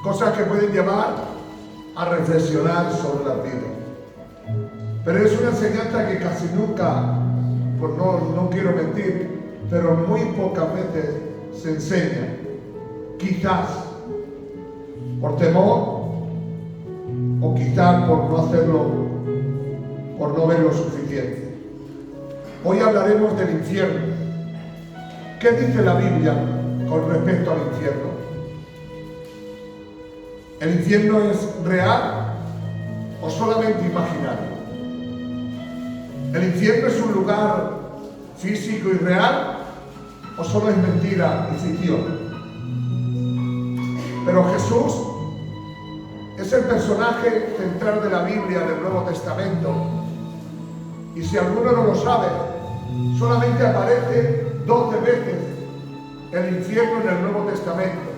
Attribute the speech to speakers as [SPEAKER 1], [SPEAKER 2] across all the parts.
[SPEAKER 1] cosas que pueden llevar a reflexionar sobre la vida. Pero es una enseñanza que casi nunca, pues no quiero mentir, pero muy pocas veces se enseña. Quizás por temor o quizás por no hacerlo, por no ver lo suficiente. Hoy hablaremos del infierno. ¿Qué dice la Biblia con respecto al infierno? ¿El infierno es real o solamente imaginario? ¿El infierno es un lugar físico y real o solo es mentira y ficción? Pero Jesús es el personaje central de la Biblia del Nuevo Testamento. Y si alguno no lo sabe, solamente aparece 12 veces el infierno en el Nuevo Testamento.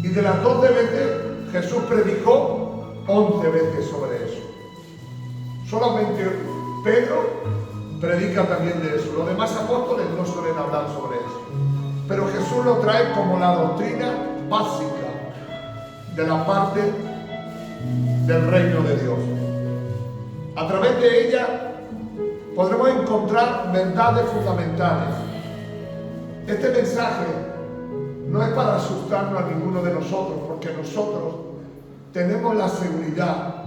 [SPEAKER 1] Y de las 12 veces, Jesús predicó 11 veces sobre eso. Solamente Pedro predica también de eso. Los demás apóstoles no suelen hablar sobre eso. Pero Jesús lo trae como la doctrina básica de la parte del reino de Dios. A través de ella podremos encontrar verdades fundamentales. Este mensaje no es para asustarnos a ninguno de nosotros, porque nosotros tenemos la seguridad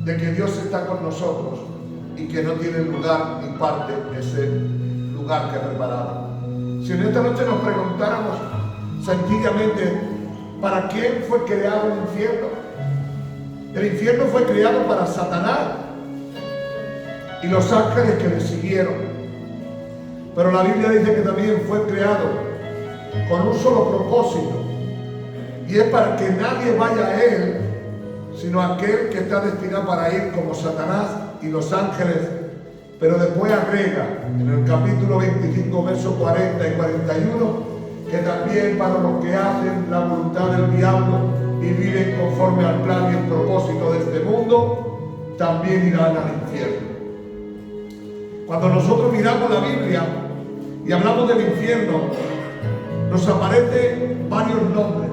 [SPEAKER 1] de que Dios está con nosotros y que no tiene lugar ni parte de ese lugar que ha preparado. Si en esta noche nos preguntáramos sencillamente, ¿para quién fue creado el infierno? El infierno fue creado para Satanás y los ángeles que le siguieron. Pero la Biblia dice que también fue creado con un solo propósito, y es para que nadie vaya a él, sino aquel que está destinado para ir, como Satanás y los ángeles. Pero después agrega en el capítulo 25, versos 40 y 41, que también para los que hacen la voluntad del diablo y viven conforme al plan y el propósito de este mundo, también irán al infierno. Cuando nosotros miramos la Biblia y hablamos del infierno, nos aparecen varios nombres.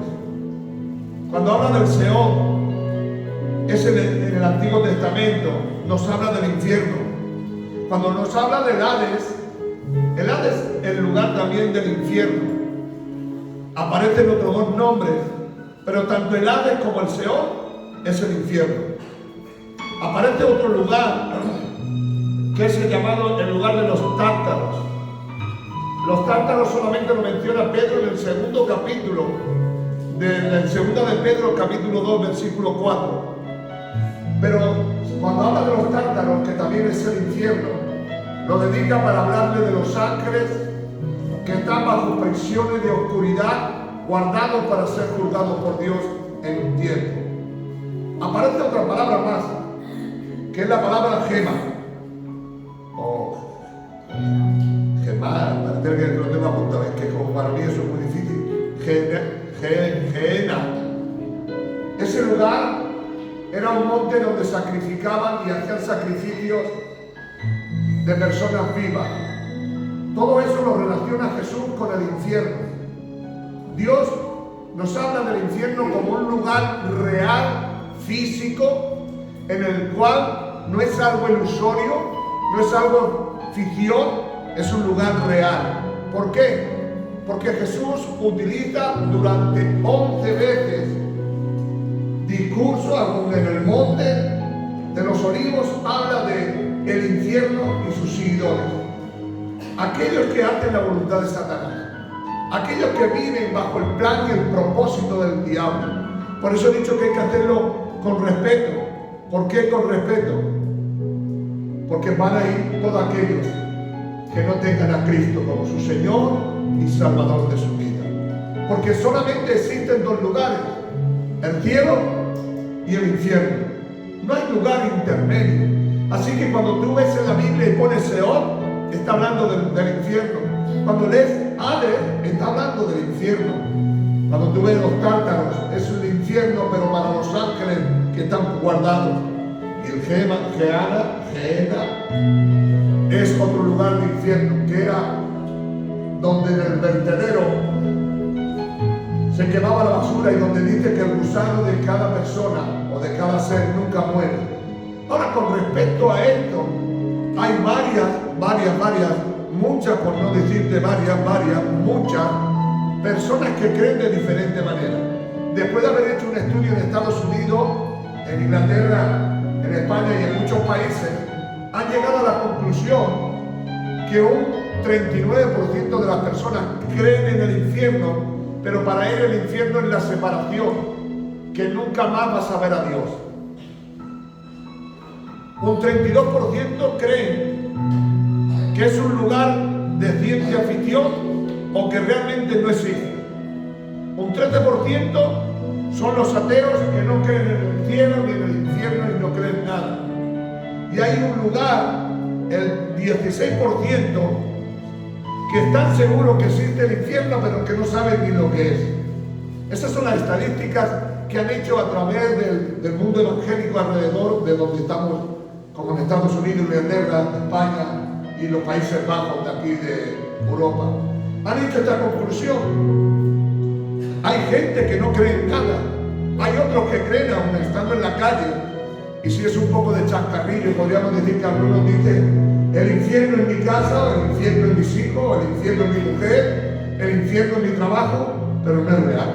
[SPEAKER 1] Cuando habla del Seol, es en el Antiguo Testamento, nos habla del infierno. Cuando nos habla del Hades, el Hades es el lugar también del infierno. Aparecen otros dos nombres, pero tanto el Hades como el Seol es el infierno. Aparece otro lugar que es el llamado el lugar de los tártaros. Los tártaros solamente lo menciona Pedro en el segundo capítulo, en segunda de Pedro, capítulo 2, versículo 4. Pero cuando habla de los tártaros, que también es el infierno, lo dedica para hablarle de los ángeles que están bajo prisiones de oscuridad, guardados para ser juzgados por Dios en un tiempo. Aparece otra palabra más, que es la palabra gema. O gemar, parece que lo tengo apuntado, es que como para mí eso es muy difícil. Gehenna. Ese lugar era un monte donde sacrificaban y hacían sacrificios de personas vivas. Todo eso lo relaciona Jesús con el infierno. Dios nos habla del infierno como un lugar real, físico, en el cual no es algo ilusorio, no es algo ficción, es un lugar real. ¿Por qué? Porque Jesús utiliza durante 11 veces discursos donde en el monte de los olivos habla de el infierno y sus seguidores. Aquellos que hacen la voluntad de Satanás, aquellos que viven bajo el plan y el propósito del diablo. Por eso he dicho que hay que hacerlo con respeto. ¿Por qué con respeto? Porque van a ir todos aquellos que no tengan a Cristo como su Señor y Salvador de su vida. Porque solamente existen dos lugares, el cielo y el infierno. No hay lugar intermedio. Así que cuando tú ves en la Biblia y pones Seol, está hablando del infierno. Cuando lees Hades, está hablando del infierno. Cuando tú ves los tártaros, es el infierno, pero para los ángeles que están guardados. Y el Gehenna es otro lugar de infierno, que era donde en el vertedero se quemaba la basura y donde dice que el gusano de cada persona o de cada ser nunca muere. Ahora, con respecto a esto, hay muchas, por no decirte muchas personas que creen de diferente manera. Después de haber hecho un estudio en Estados Unidos, en Inglaterra, en España y en muchos países, han llegado a la conclusión que un 39% de las personas creen en el infierno, pero para él el infierno es la separación, que nunca más vas a ver a Dios. Un 32% creen que es un lugar de ciencia ficción o que realmente no existe. Un 13% son los ateos que no creen en el cielo ni en el infierno y no creen nada. Y hay un lugar, el 16%, que están seguros que existe el infierno, pero que no saben ni lo que es. Esas son las estadísticas que han hecho a través del mundo evangélico alrededor de donde estamos, como en Estados Unidos, Inglaterra, España y los Países Bajos de aquí de Europa. Han hecho esta conclusión. Hay gente que no cree en nada. Hay otros que creen aún estando en la calle. Y si es un poco de chascarrillo, podríamos decir que algunos dicen: el infierno en mi casa, el infierno en mis hijos, el infierno en mi mujer, el infierno en mi trabajo, pero no es real.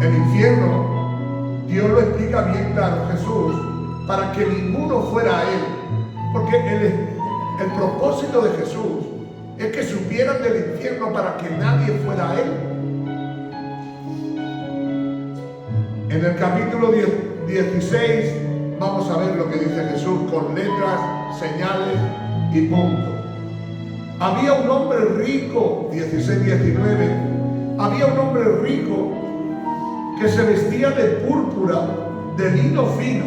[SPEAKER 1] El infierno, Dios lo explica bien claro, Jesús, para que ninguno fuera a Él. Porque el propósito de Jesús es que supieran del infierno para que nadie fuera a Él. En el capítulo 16 vamos a ver lo que dice Jesús con letras, señales y puntos. Había un hombre rico, 16-19, había un hombre rico que se vestía de púrpura, de lino fino,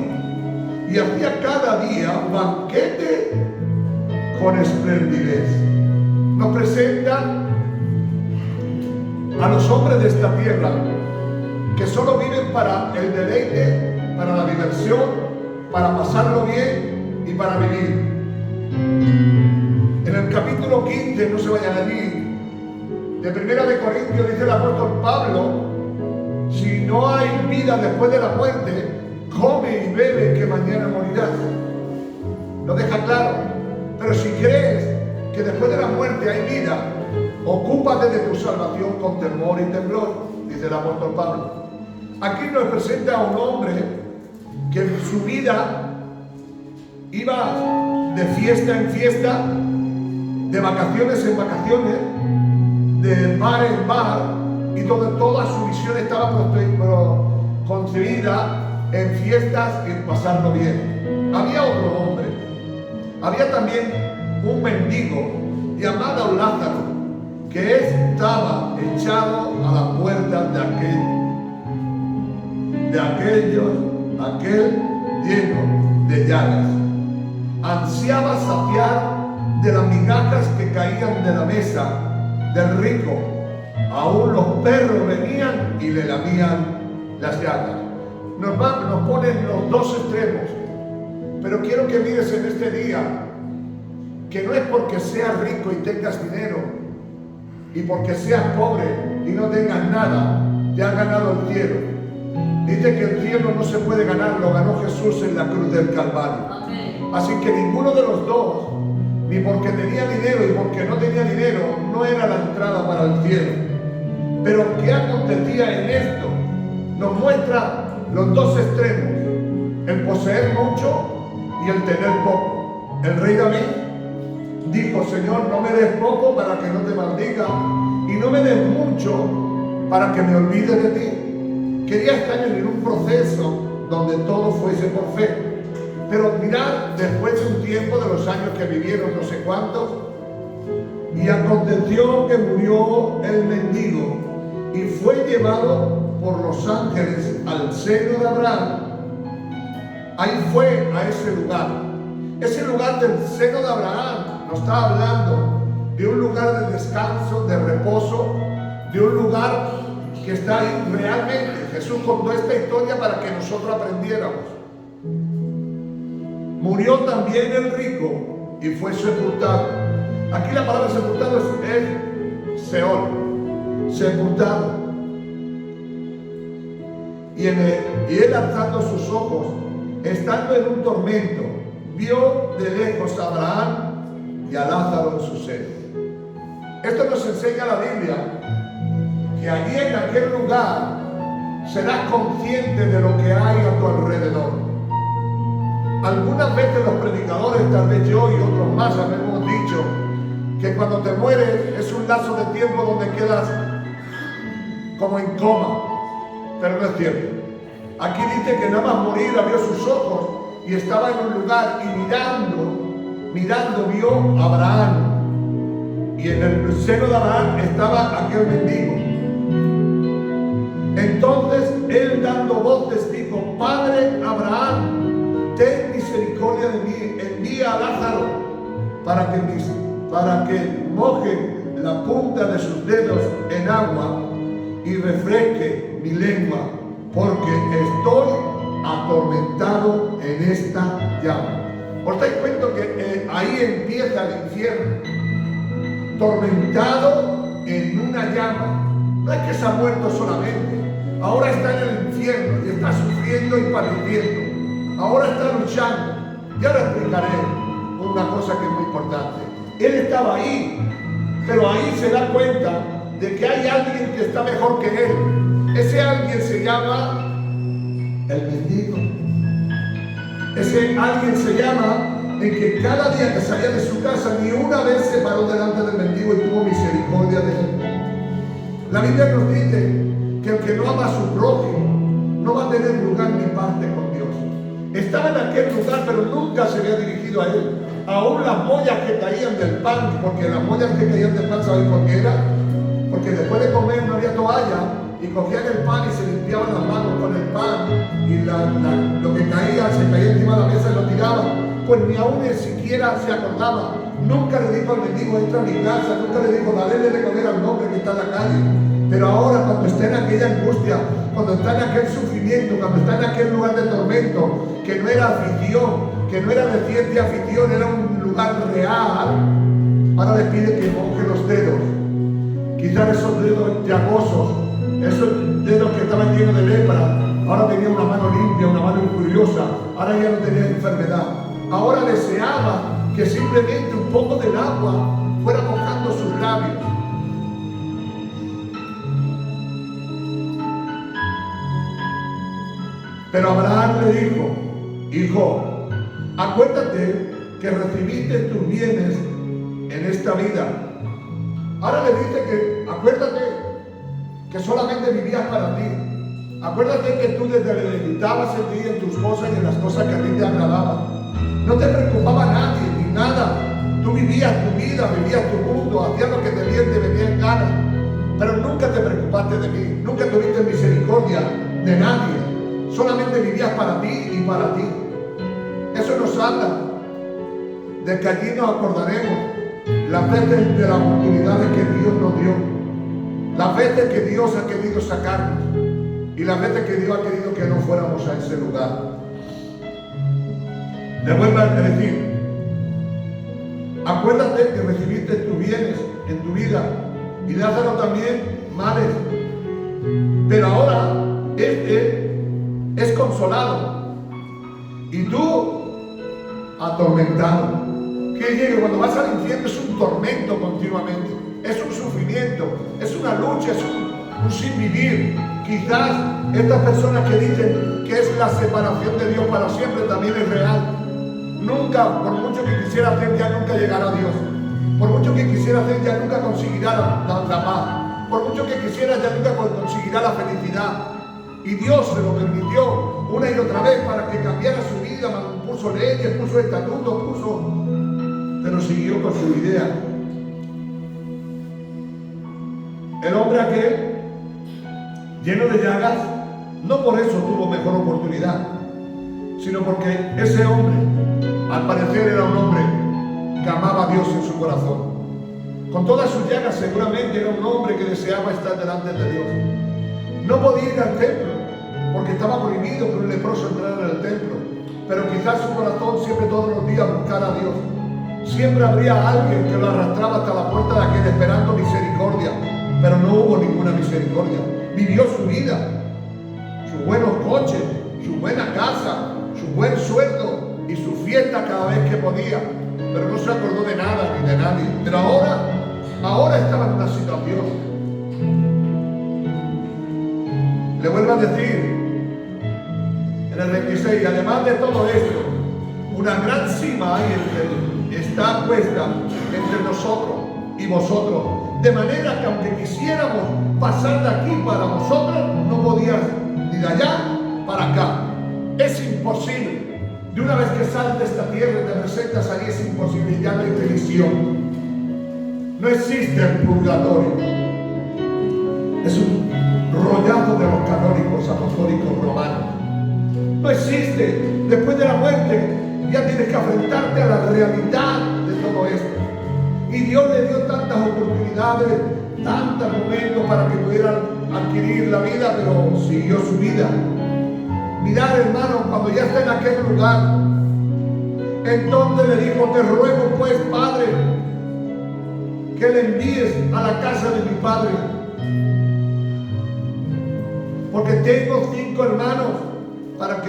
[SPEAKER 1] y hacía cada día banquete con esplendidez. Nos presentan a los hombres de esta tierra que solo viven para el deleite, para la diversión, para pasarlo bien y para vivir. En el capítulo 15, no se vayan allí, de 1 de Corintios, dice el apóstol Pablo: si no hay vida después de la muerte, come y bebe que mañana morirás. Lo deja claro. Pero si crees que después de la muerte hay vida, ocúpate de tu salvación con temor y temblor, dice el apóstol Pablo. Aquí nos presenta a un hombre que en su vida iba de fiesta en fiesta, de vacaciones en vacaciones, de bar en bar, y toda su visión estaba concebida en fiestas y en pasarlo bien. Había otro hombre, había también un mendigo llamado Lázaro, que estaba echado a la puerta de aquel lleno de llagas. Ansiaba saciar de las migajas que caían de la mesa del rico. Aún los perros venían y le lamían las llagas. Nos ponen los dos extremos. Pero quiero que mires en este día que no es porque seas rico y tengas dinero, y porque seas pobre y no tengas nada, te has ganado el cielo. Dice que el cielo no se puede ganar, lo ganó Jesús en la cruz del Calvario. Así que ninguno de los dos, ni porque tenía dinero y porque no tenía dinero, no era la entrada para el cielo. Pero ¿qué acontecía en esto? Nos muestra los dos extremos: el poseer mucho y el tener poco. El rey David dijo: Señor, no me des poco para que no te maldiga, y no me des mucho para que me olvide de ti. Quería estar en un proceso donde todo fuese por fe. Pero mirad, después de un tiempo, de los años que vivieron, no sé cuántos, y aconteció que murió el mendigo y fue llevado por los ángeles al seno de Abraham. Ahí fue a ese lugar. Ese lugar del seno de Abraham nos está hablando de un lugar de descanso, de reposo, de un lugar que está ahí realmente. Jesús contó esta historia para que nosotros aprendiéramos. Murió también el rico y fue sepultado. Aquí la palabra sepultado es Seol, sepultado. y él alzando sus ojos, estando en un tormento, vio de lejos a Abraham y a Lázaro en su seno. Esto nos enseña la Biblia que allí en aquel lugar serás consciente de lo que hay a tu alrededor. Algunas veces los predicadores, tal vez yo y otros más, hemos dicho que cuando te mueres es un lapso de tiempo donde quedas como en coma, pero no es cierto. Aquí dice que nada más morir abrió sus ojos y estaba en un lugar y mirando vio a Abraham, y en el seno de Abraham estaba aquel mendigo. Entonces él, dando voces, dijo: Padre Abraham, ten misericordia de mí, envía a Lázaro para que moje la punta de sus dedos en agua y refresque mi lengua, porque estoy atormentado en esta llama. ¿Os dais cuenta que ahí empieza el infierno? Tormentado en una llama. No es que se ha muerto solamente, ahora está en el infierno y está sufriendo y padeciendo. Ahora está luchando. Y ahora explicaré una cosa que es muy importante. Él estaba ahí, pero ahí se da cuenta de que hay alguien que está mejor que él. Ese alguien se llama el mendigo. Ese alguien se llama en que cada día que salía de su casa ni una vez se paró delante del mendigo y tuvo misericordia de él. La Biblia nos dice que el que no ama a su prójimo no va a tener lugar ni parte con Dios. Estaba en aquel lugar, pero nunca se había dirigido a él. Aún las mollas que caían del pan, porque las mollas que caían del pan, ¿sabéis por qué era? Porque después de comer no había toalla y cogían el pan y se limpiaban las manos con el pan y lo que caía se caía encima de la mesa y lo tiraban. Pues ni aún ni siquiera se acordaba. Nunca le dijo al mendigo: entra a mi casa. Nunca le dijo: dale de comer al hombre que está en la calle. Pero ahora, cuando está en aquella angustia, cuando está en aquel sufrimiento, cuando está en aquel lugar de tormento, que no era afición, que no era reciente afición, era un lugar real, ahora le pide que moje los dedos. Quizás esos dedos llagosos, esos dedos que estaban llenos de lepra, ahora tenía una mano limpia, una mano curiosa, ahora ya no tenía enfermedad. Ahora deseaba que simplemente un poco del agua fuera mojando sus labios. Pero Abraham le dijo: hijo, acuérdate que recibiste tus bienes en esta vida. Ahora le dice que acuérdate que solamente vivías para ti. Acuérdate que tú deleitabas en ti, en tus cosas y en las cosas que a ti te agradaban. No te preocupaba nadie ni nada. Tú vivías tu vida, vivías tu mundo, hacías lo que te venía en gana. Pero nunca te preocupaste de mí, nunca tuviste misericordia de nadie. Solamente vivías para ti y para ti. Eso nos habla de que allí nos acordaremos las veces de las oportunidades que Dios nos dio, las veces que Dios ha querido sacarnos y las veces que Dios ha querido que no fuéramos a ese lugar. Le vuelvo a decir: acuérdate que recibiste tus bienes en tu vida y Lázaro también males, pero ahora es consolado y tú atormentado. Que llegue cuando vas al infierno es un tormento continuamente, es un sufrimiento, es una lucha, es un sin vivir. Quizás estas personas que dicen que es la separación de Dios para siempre también es real. Nunca, por mucho que quisiera hacer, ya nunca llegará a Dios. Por mucho que quisiera hacer, ya nunca conseguirá la paz. Por mucho que quisiera, ya nunca conseguirá la felicidad. Y Dios se lo permitió una y otra vez para que cambiara su vida. Puso leyes, puso estatutos, pero siguió con su idea. El hombre aquel, lleno de llagas, no por eso tuvo mejor oportunidad, sino porque ese hombre, al parecer, era un hombre que amaba a Dios en su corazón. Con todas sus llagas, seguramente era un hombre que deseaba estar delante de Dios. No podía ir al templo, porque estaba prohibido que un leproso entrara en el templo. Pero quizás su corazón siempre, todos los días, buscara a Dios. Siempre habría alguien que lo arrastraba hasta la puerta de aquel esperando misericordia. Pero no hubo ninguna misericordia. Vivió su vida, sus buenos buena casa, su buen sueldo y su fiesta cada vez que podía, pero no se acordó de nada ni de nadie. Pero ahora estaba en una situación. Le vuelvo a decir en el 26, además de todo esto, una gran cima hay está puesta entre nosotros y vosotros, de manera que aunque quisiéramos pasar de aquí para vosotros, no podías ni de allá para acá. Es imposible. De una vez que sales de esta tierra y te presentas ahí, es imposible, ya no hay revisión. No existe el purgatorio. Es un rollazo de los canónicos apostólicos romanos. No existe. Después de la muerte ya tienes que enfrentarte a la realidad de todo esto. Y Dios le dio tantas oportunidades, tantos momentos para que pudieran adquirir la vida, pero siguió su vida. Mirad, hermano, cuando ya está en aquel lugar, entonces le dijo: te ruego pues, Padre, que le envíes a la casa de mi padre, porque tengo 5 hermanos, para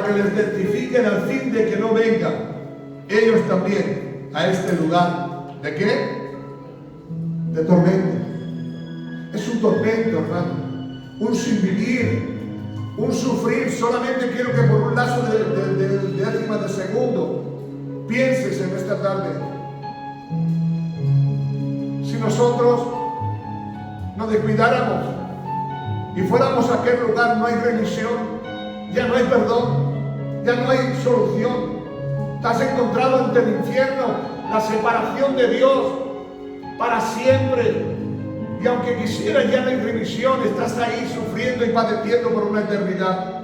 [SPEAKER 1] que les testifiquen al fin de que no vengan ellos también a este lugar. ¿De qué? De tormento. Es un tormento, hermano. Un sin vivir, un sufrir. Solamente quiero que por un lazo de décimas de segundo pienses en esta tarde. Si nosotros nos descuidáramos y fuéramos a aquel lugar, no hay remisión, ya no hay perdón, ya no hay solución. Te has encontrado ante el infierno, la separación de Dios para siempre. Y aunque quisieras, ya no hay remisión, estás ahí sufriendo y padeciendo por una eternidad.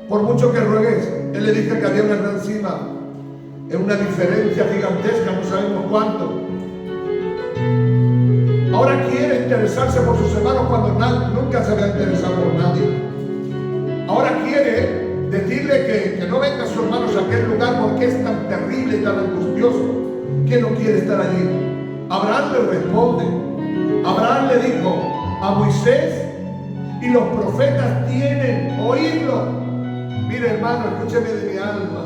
[SPEAKER 1] Por mucho que ruegues, él le dice que había una gran cima, es una diferencia gigantesca, no sabemos cuánto. Ahora quiere interesarse por sus hermanos cuando nunca se había interesado por nadie. Ahora quiere decirle que no venga su hermano a aquel lugar porque es tan terrible y tan angustioso que no quiere estar allí. Abraham le responde. Abraham le dijo a Moisés y los profetas tienen oírlo. Mire, hermano, escúcheme de mi alma.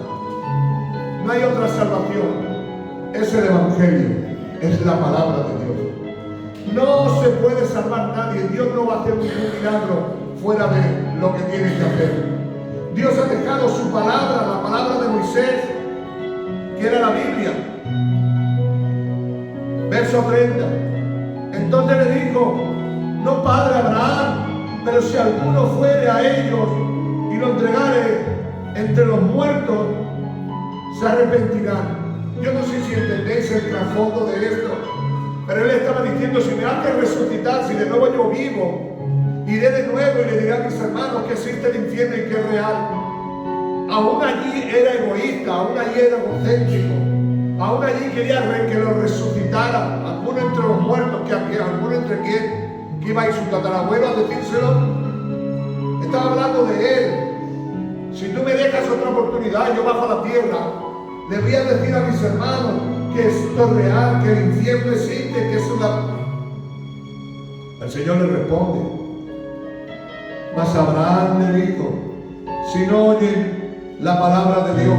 [SPEAKER 1] No hay otra salvación. Es el Evangelio, es la palabra de Dios. No se puede salvar nadie. Dios no va a hacer ningún milagro fuera de lo que tiene que hacer. Dios ha dejado su palabra, la palabra de Moisés, que era la Biblia. Verso 30. Entonces le dijo: no, padre Abraham, pero si alguno fuere a ellos y lo entregare entre los muertos, se arrepentirán. Yo no sé si entendéis el trasfondo de esto, pero él estaba diciendo: si me hace resucitar, si de nuevo yo vivo, iré de nuevo y le diré a mis hermanos que existe el infierno y que es real. Aún allí era egoísta, aún allí era egocéntrico, aún allí quería que lo resucitara, alguno entre los muertos, alguno entre quién, que iba a ir su tatarabuelo a decírselo. Estaba hablando de él. Si tú me dejas otra oportunidad, yo bajo a la tierra, le voy a decir a mis hermanos que esto es real, que el infierno existe, que es una... El Señor le responde: mas Abraham le dijo: si no oyen la palabra de Dios,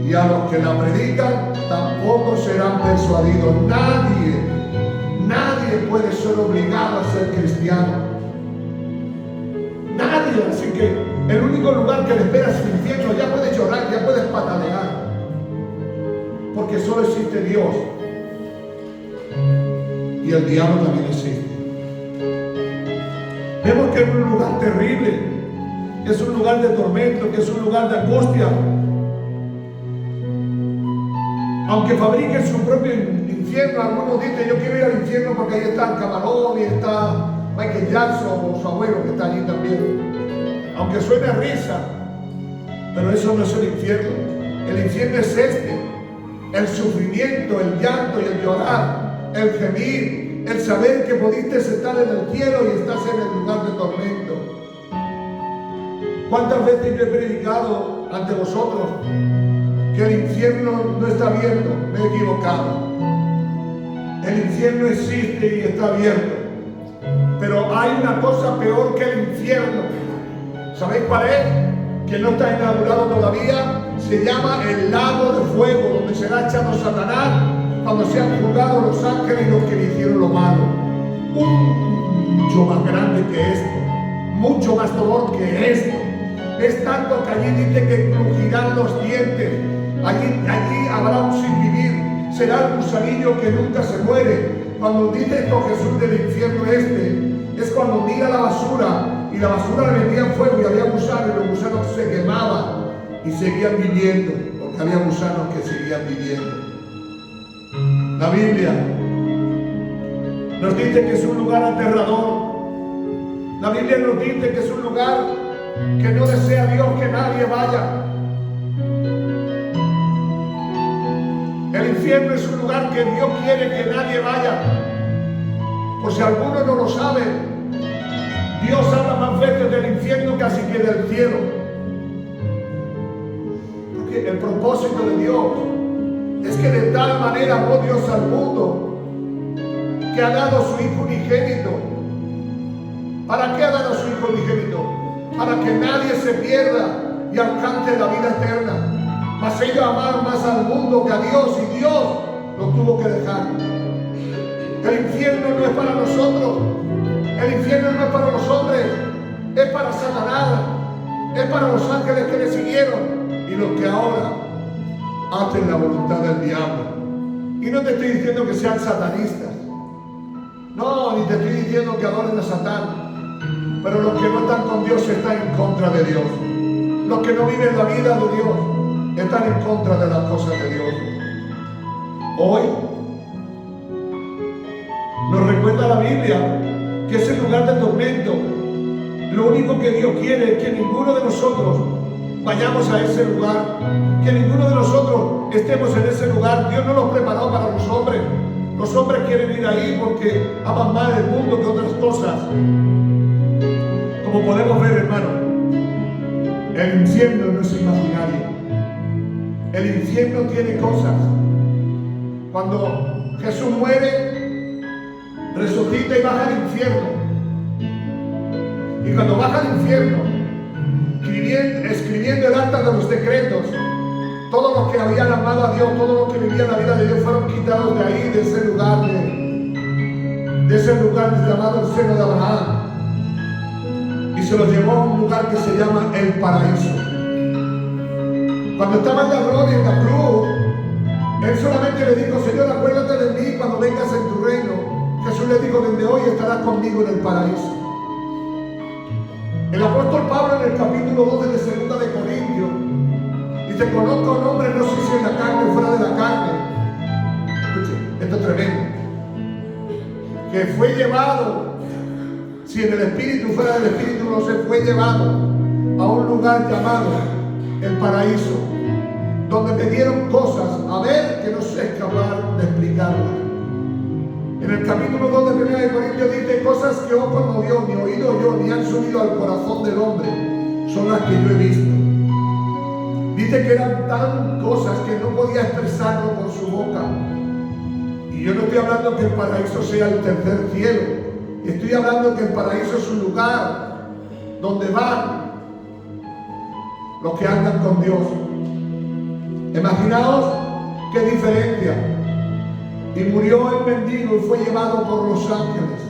[SPEAKER 1] y a los que la predican tampoco serán persuadidos. Nadie puede ser obligado a ser cristiano. Nadie. Así que el único lugar que le espera es el infierno. Ya puedes llorar, ya puedes patalear, porque solo existe Dios y el diablo también existe. Vemos que es un lugar terrible, que es un lugar de tormento, que es un lugar de angustia. Aunque fabriquen su propio infierno, algunos dicen: yo quiero ir al infierno porque ahí está el Camarón y está Michael Jackson o su abuelo que está allí también. Aunque suene a risa, pero eso no es el infierno. El infierno es el sufrimiento, el llanto y el llorar, el gemir, el saber que pudiste estar en el cielo y estás en el lugar de tormento. ¿Cuántas veces yo he predicado ante vosotros que el infierno no está abierto? Me he equivocado. El infierno existe y está abierto. Pero hay una cosa peor que el infierno. ¿Sabéis cuál es? Que no está inaugurado todavía. Se llama el lago de fuego, donde será echado Satanás cuando sean juzgados los ángeles y los que le hicieron lo malo. Mucho más grande que esto, mucho más dolor que esto. Es tanto que allí dice que crujirán los dientes. Allí habrá un sin vivir. Será el gusanillo que nunca se muere. Cuando dice esto Jesús del infierno es cuando mira la basura y la basura le metía fuego y había gusanos y los gusanos se quemaban y seguían viviendo, porque había gusanos que seguían viviendo. La Biblia nos dice que es un lugar aterrador. La Biblia nos dice que es un lugar que no desea Dios que nadie vaya. El infierno es un lugar que Dios quiere que nadie vaya. Por si alguno no lo sabe, Dios habla más veces del infierno casi que del cielo. Porque el propósito de Dios es que de tal manera amó Dios al mundo que ha dado su Hijo unigénito. ¿Para qué ha dado su Hijo unigénito? Para que nadie se pierda y alcance la vida eterna. Mas ellos amaron más al mundo que a Dios y Dios lo tuvo que dejar. El infierno no es para nosotros. El infierno no es para los hombres. Es para Satanás. Es para los ángeles que le siguieron y los que ahora hacen la voluntad del diablo. Y no te estoy diciendo que sean satanistas. No, ni te estoy diciendo que adoren a Satán. Pero los que no están con Dios están en contra de Dios. Los que no viven la vida de Dios están en contra de las cosas de Dios. Hoy nos recuerda la Biblia que es el lugar de tormento. Lo único que Dios quiere es que ninguno de nosotros vayamos a ese lugar, que ninguno de nosotros estemos en ese lugar. Dios no los preparó para los hombres. Los hombres quieren ir ahí porque aman más el mundo que otras cosas. Como podemos ver, hermano, el infierno no es imaginario. El infierno tiene cosas. Cuando Jesús muere, resucita y baja al infierno. Y cuando baja al infierno, escribiendo el acta de los decretos, todos los que habían amado a Dios, todos los que vivían la vida de Dios fueron quitados de ahí, de ese lugar llamado el seno de Abraham, y se los llevó a un lugar que se llama el paraíso. Cuando estaba en la gloria, en la cruz, Él solamente le dijo: Señor, acuérdate de mí cuando vengas en tu reino. Jesús le dijo: desde hoy estarás conmigo en el paraíso. El apóstol Pablo en el capítulo 12 de 2 de Corintios dice: conozco a un hombre, no sé si en la carne o fuera de la carne. Escuche, esto es tremendo. Que fue llevado, si en el espíritu fuera del espíritu, no se fue llevado a un lugar llamado el paraíso, donde me dieron cosas a ver que no sé capaz de explicarlas. En el capítulo 2 de 1 de Corintios dice: cosas que ojo no vio, ni oído yo, ni han subido al corazón del hombre, son las que yo he visto. Dice que eran tan cosas que no podía expresarlo con su boca. Y yo no estoy hablando que el paraíso sea el tercer cielo. Estoy hablando que el paraíso es un lugar donde van los que andan con Dios. Imaginaos qué diferencia. Y murió el mendigo y fue llevado por los ángeles.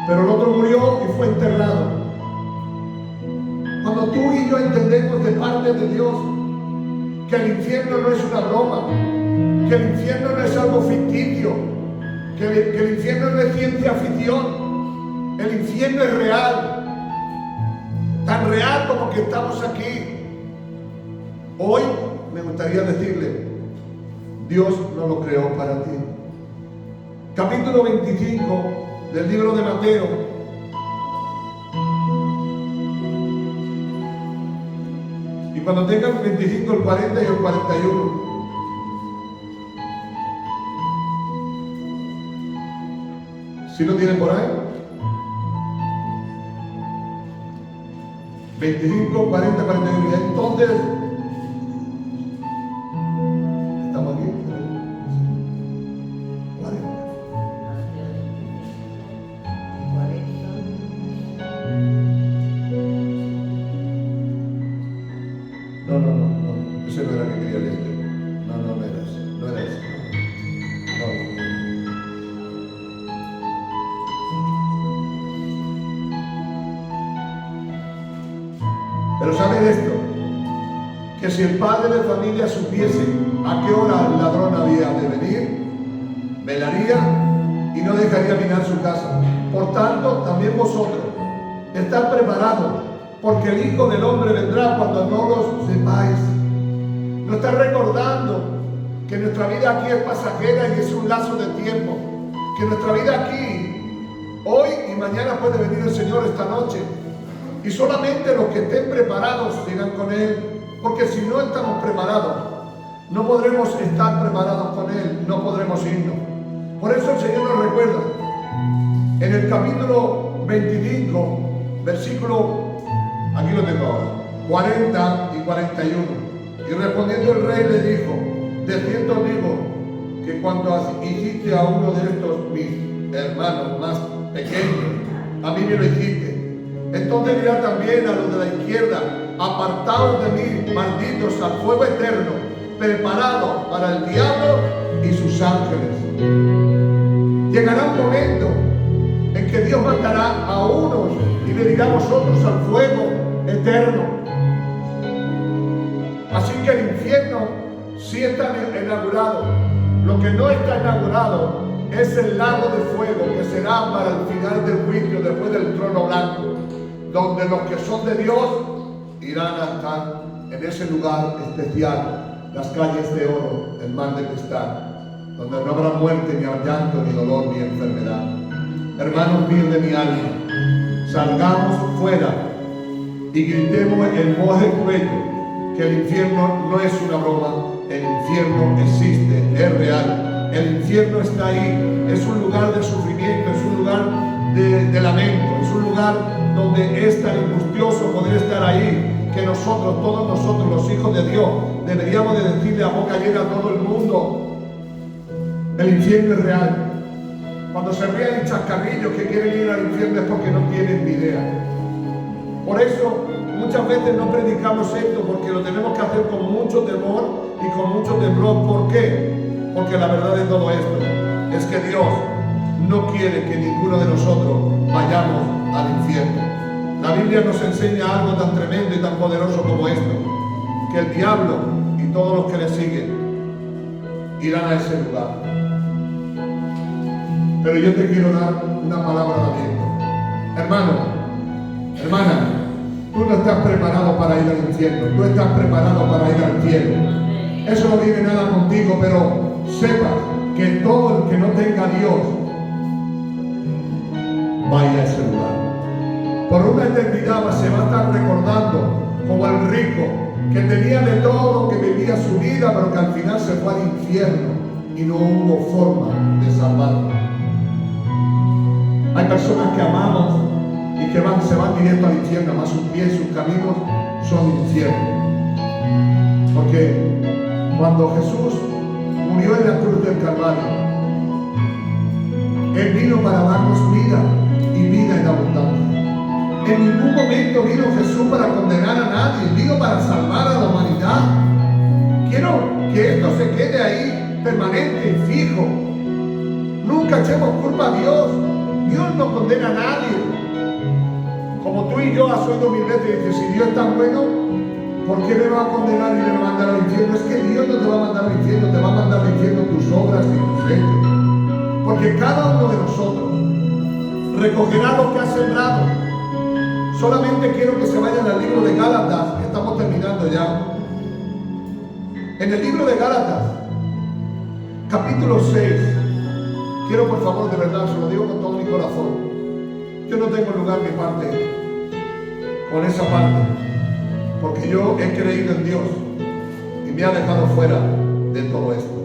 [SPEAKER 1] Pero el otro murió y fue enterrado. Cuando tú y yo entendemos de parte de Dios que el infierno no es una broma, que el infierno no es algo ficticio, que el infierno no es ciencia ficción, el infierno es real, tan real como que estamos aquí. Hoy me gustaría decirle: Dios no lo creó para ti. Capítulo 25 del libro de Mateo. Y cuando tengan 25, el 40 y el 41. ¿Sí lo tienen por ahí? 25, 40, 41. Y entonces, ¿estamos aquí? 40. saber esto, que si el padre de familia supiese a qué hora el ladrón había de venir, velaría y no dejaría minar su casa. Por tanto, también vosotros, estad preparados, porque el Hijo del Hombre vendrá cuando no lo sepáis. No está recordando que nuestra vida aquí es pasajera y es un lazo de tiempo, que nuestra vida aquí, hoy y mañana puede venir el Señor esta noche, y solamente los que estén preparados irán con Él, porque si no estamos preparados, no podremos estar preparados con Él, no podremos irnos. Por eso el Señor nos recuerda, en el capítulo 25, versículo, aquí lo tengo ahora, 40 y 41, y respondiendo el rey le dijo: de cierto digo que cuando hiciste a uno de estos mis hermanos más pequeños, a mí me lo hiciste. Entonces dirá también a los de la izquierda: apartaos de mí, malditos, al fuego eterno, preparado para el diablo y sus ángeles. Llegará un momento en que Dios mandará a unos y le dirá a vosotros al fuego eterno. Así que el infierno sí está inaugurado. Lo que no está inaugurado es el lago de fuego, que será para el final del juicio, después del trono blanco, donde los que son de Dios irán a estar en ese lugar especial, las calles de oro, el mar de cristal, donde no habrá muerte, ni llanto, ni dolor, ni enfermedad. Hermanos míos de mi alma, salgamos fuera y gritemos en voz de cuello que el infierno no es una broma. El infierno existe, es real. El infierno está ahí, es un lugar de sufrimiento, es un lugar de lamento, es un lugar donde es tan angustioso poder estar ahí, que nosotros, todos nosotros, los hijos de Dios, deberíamos de decirle a boca llena a todo el mundo: el infierno es real. Cuando se rían en chascarrillos que quieren ir al infierno es porque no tienen ni idea. Por eso muchas veces no predicamos esto, porque lo tenemos que hacer con mucho temor y con mucho temblor. ¿Por qué? Porque la verdad de todo esto es que Dios no quiere que ninguno de nosotros vayamos al infierno. La Biblia nos enseña algo tan tremendo y tan poderoso como esto, que el diablo y todos los que le siguen irán a ese lugar. Pero yo te quiero dar una palabra de aliento. Hermano, hermana, tú no estás preparado para ir al infierno, tú estás preparado para ir al cielo. Eso no tiene nada contigo, pero sepa que todo el que no tenga a Dios vaya a ese lugar. Por una eternidad se va a estar recordando como el rico que tenía de todo, que vivía su vida, pero que al final se fue al infierno y no hubo forma de salvarlo. Hay personas que amamos y que se van directo al infierno, más sus pies, sus caminos son infierno. Porque cuando Jesús murió en la cruz del Calvario, Él vino para darnos vida y vida en abundancia. En ningún momento vino Jesús para condenar a nadie, vino para salvar a la humanidad. Quiero que esto se quede ahí permanente y fijo. Nunca echemos culpa a Dios. Dios no condena a nadie. Como tú y yo has oído mil veces, dices: si Dios es tan bueno, ¿por qué me va a condenar y me va a mandar al infierno? Es que Dios no te va a mandar al infierno, te va a mandar al infierno tus obras y tus hechos. Porque cada uno de nosotros recogerá lo que ha sembrado. Solamente quiero que se vayan al libro de Gálatas, que estamos terminando ya. En el libro de Gálatas, capítulo 6, quiero por favor, de verdad, se lo digo con todo mi corazón, yo no tengo lugar ni parte con esa parte, porque yo he creído en Dios y me ha dejado fuera de todo esto.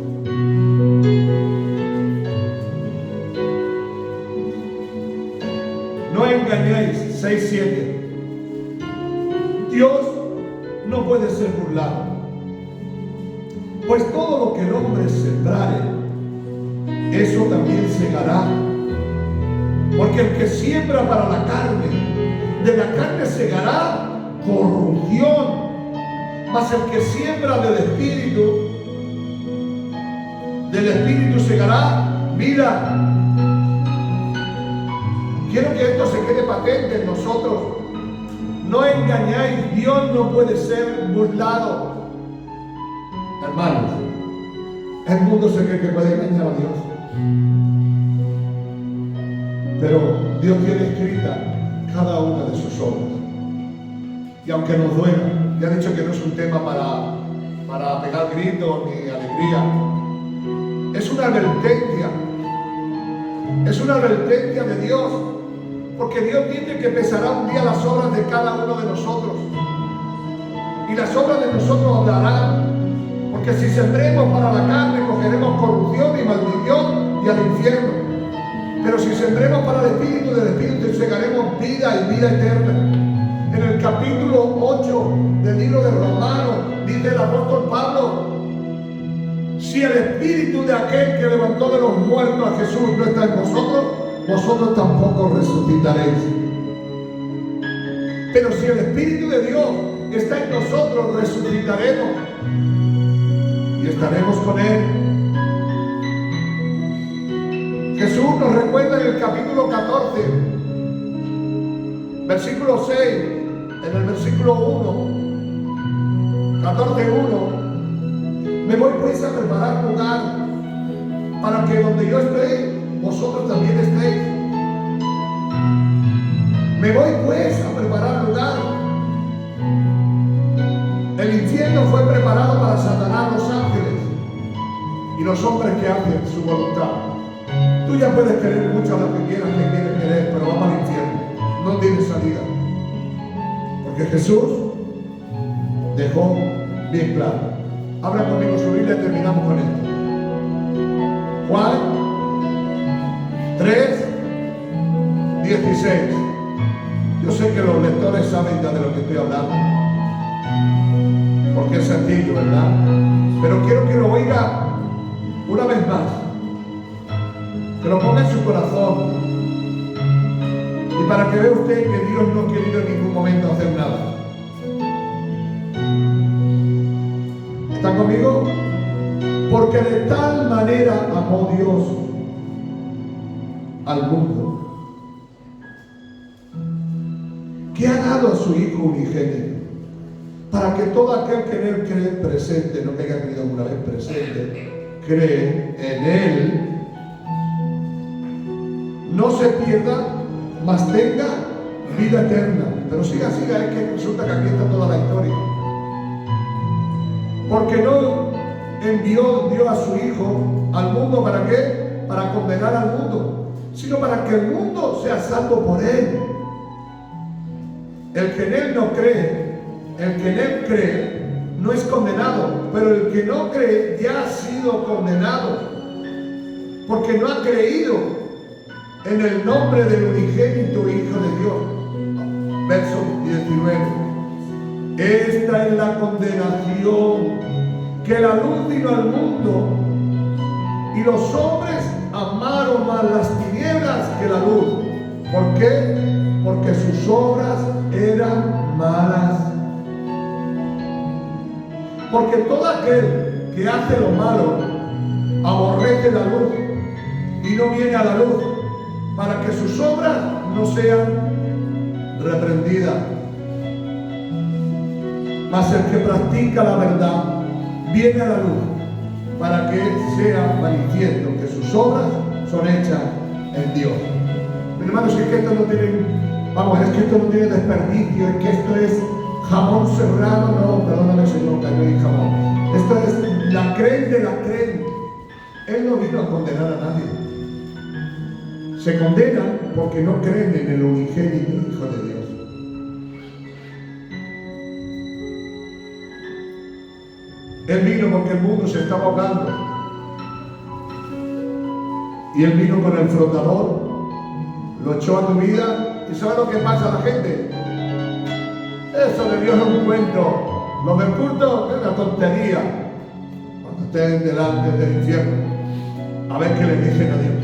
[SPEAKER 1] No engañéis, 6:7. Dios no puede ser burlado, pues todo lo que el hombre sembrare, eso también segará. Porque el que siembra para la carne, de la carne segará corrupción, mas el que siembra del Espíritu segará vida. Quiero que esto se quede patente en nosotros. No engañáis, Dios no puede ser burlado. Hermanos, el mundo se cree que puede engañar a Dios. Pero Dios tiene escrita cada una de sus obras. Y aunque nos duela, ya he dicho que no es un tema para pegar gritos ni alegría. Es una advertencia. Es una advertencia de Dios. Porque Dios dice que pesará un día las obras de cada uno de nosotros. Y las obras de nosotros hablarán. Porque si sembremos para la carne, cogeremos corrupción y maldición y al infierno. Pero si sembremos para el Espíritu, del Espíritu segaremos vida y vida eterna. En el capítulo 8 del libro de Romanos, dice el apóstol Pablo: si el Espíritu de aquel que levantó de los muertos a Jesús no está en vosotros, vosotros tampoco resucitaréis. Pero si el Espíritu de Dios está en nosotros, resucitaremos y estaremos con Él. Jesús nos recuerda en el capítulo 14, versículo 6, en el versículo 1, 14:1, me voy pues a preparar lugar para que donde yo esté, vosotros también estéis. Me voy pues a preparar lugar. El infierno fue preparado para Satanás, los ángeles y los hombres que hacen su voluntad. Tú ya puedes querer mucho a lo que quieras que quieres querer, pero vamos al infierno. No tienes salida. Porque Jesús dejó bien claro. Abra conmigo su Biblia y terminamos con esto. Juan 3:16. Yo sé que los lectores saben ya de lo que estoy hablando, porque es sencillo, ¿verdad? Pero quiero que lo oiga una vez más, que lo ponga en su corazón, y para que vea usted que Dios no ha querido en ningún momento hacer nada. ¿Están conmigo? Porque de tal manera amó Dios al mundo, que ha dado a su Hijo unigénito, para que todo aquel que en Él cree presente, no que haya creído alguna vez presente, cree en Él, no se pierda, mas tenga vida eterna. Pero siga, es que resulta que aquí está toda la historia. Porque no envió Dios a su Hijo al mundo, ¿para qué? Para condenar al mundo, sino para que el mundo sea salvo por Él. El que en Él no cree, el que en Él cree, no es condenado, pero el que no cree ya ha sido condenado, porque no ha creído en el nombre del unigénito Hijo de Dios. Verso 19. Esta es la condenación, que la luz vino al mundo, y los hombres amaron más las tinieblas que la luz. ¿Por qué? Porque sus obras eran malas. Porque todo aquel que hace lo malo aborrece la luz y no viene a la luz, para que sus obras no sean reprendidas. Mas el que practica la verdad viene a la luz, para que sea manifiesto que sus obras son hechas en Dios. Mis hermanos, es que esto no tiene, es que esto no tiene desperdicio, es que esto es jamón serrano, no, perdóname Señor, que yo dije jamón. Esto es la creen de la creen. Él no vino a condenar a nadie. Se condenan porque no creen en el unigénito Hijo de Dios. Él vino porque el mundo se estaba ahogando. Y Él vino con el flotador, lo echó a tu vida. ¿Y sabes lo que pasa a la gente? Eso de Dios es un cuento. Lo del culto es una tontería. Cuando estén delante del infierno, a ver qué le dicen a Dios.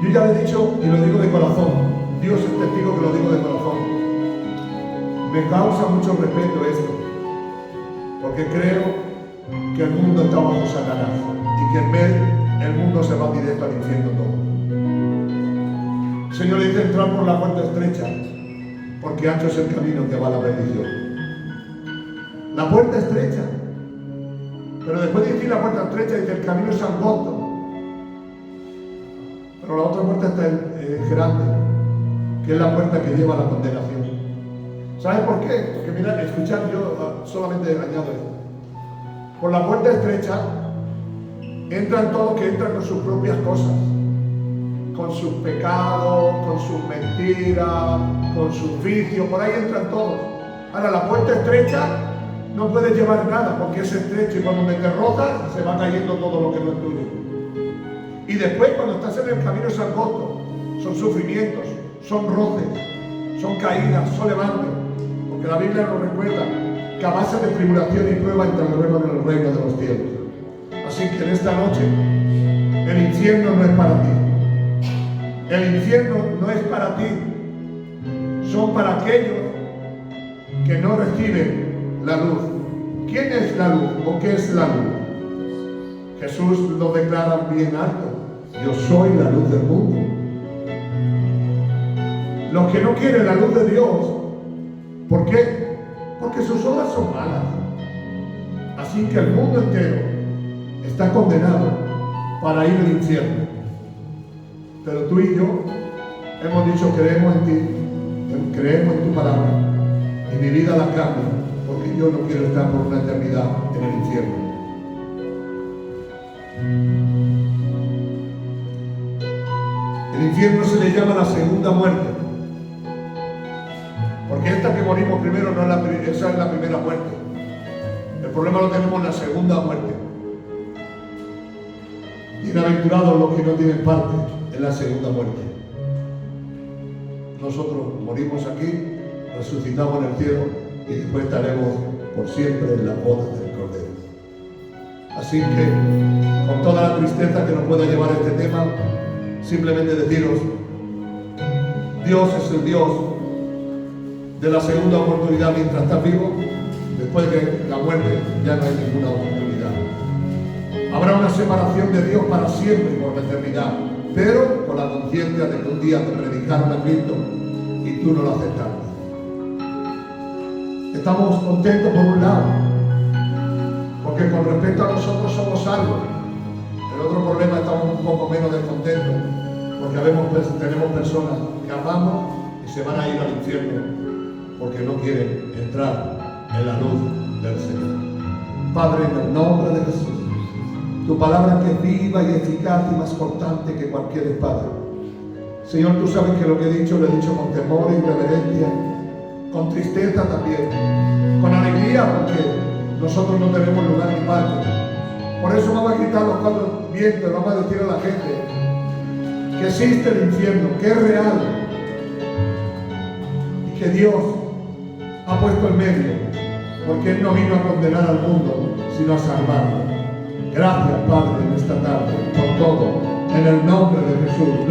[SPEAKER 1] Yo ya le he dicho y lo digo de corazón. Dios es testigo que lo digo de corazón. Me causa mucho respeto esto, porque creo que el mundo está bajo Satanás y que en vez el mundo se va directo al infierno todo. El Señor le dice entrar por la puerta estrecha, porque ancho es el camino que va a la bendición. La puerta estrecha. Pero después de decir la puerta estrecha, dice el camino es angosto. Pero la otra puerta está grande, que es la puerta que lleva a la condenación. ¿Sabes por qué? Porque mira, escuchad, yo solamente añado esto. Por la puerta estrecha entran todos que entran con sus propias cosas, con sus pecados, con sus mentiras, con sus vicios, por ahí entran todos. Ahora, la puerta estrecha no puedes llevar nada porque es estrecho y cuando te rozas se va cayendo todo lo que no es tuyo. Y después, cuando estás en el camino es angosto, son sufrimientos, son roces, son caídas, son levantes, porque la Biblia nos recuerda que a base de tribulación y prueba entraremos en el reino de los cielos. Así que en esta noche, el infierno no es para ti. El infierno no es para ti. Son para aquellos que no reciben la luz. ¿Quién es la luz o qué es la luz? Jesús lo declara bien alto. Yo soy la luz del mundo. Los que no quieren la luz de Dios, ¿por qué? Porque sus obras son malas. Así que el mundo entero está condenado para ir al infierno. Pero tú y yo hemos dicho creemos en ti, creemos en tu palabra y mi vida la cambia porque yo no quiero estar por una eternidad en el infierno. El infierno se le llama la segunda muerte, porque esta que morimos primero no es esa es la primera muerte. El problema lo tenemos en la segunda muerte. Bienaventurados los que no tienen parte en la segunda muerte. Nosotros morimos aquí, resucitamos en el cielo y después estaremos por siempre en la boda del Cordero. Así que, con toda la tristeza que nos pueda llevar este tema, simplemente deciros, Dios es el Dios de la segunda oportunidad mientras estás vivo. Después de la muerte ya no hay ninguna oportunidad. Habrá una separación de Dios para siempre por la eternidad, pero con la conciencia de que un día te predicaron a Cristo y tú no lo aceptaste. Estamos contentos por un lado, porque con respecto a nosotros somos salvos. El otro problema, estamos un poco menos descontentos, porque tenemos personas que amamos y se van a ir al infierno porque no quieren entrar en la luz del Señor. Padre, en el nombre de Jesús, tu palabra que es viva y eficaz y más cortante que cualquier espada. Señor, tú sabes que lo que he dicho lo he dicho con temor y reverencia, con tristeza también, con alegría, porque nosotros no tenemos lugar ni parte. Por eso vamos a gritar los cuatro vientos y vamos a decir a la gente que existe el infierno, que es real y que Dios ha puesto en medio, porque Él no vino a condenar al mundo, sino a salvarlo. Gracias, Padre, en esta tarde, por todo, en el nombre de Jesús.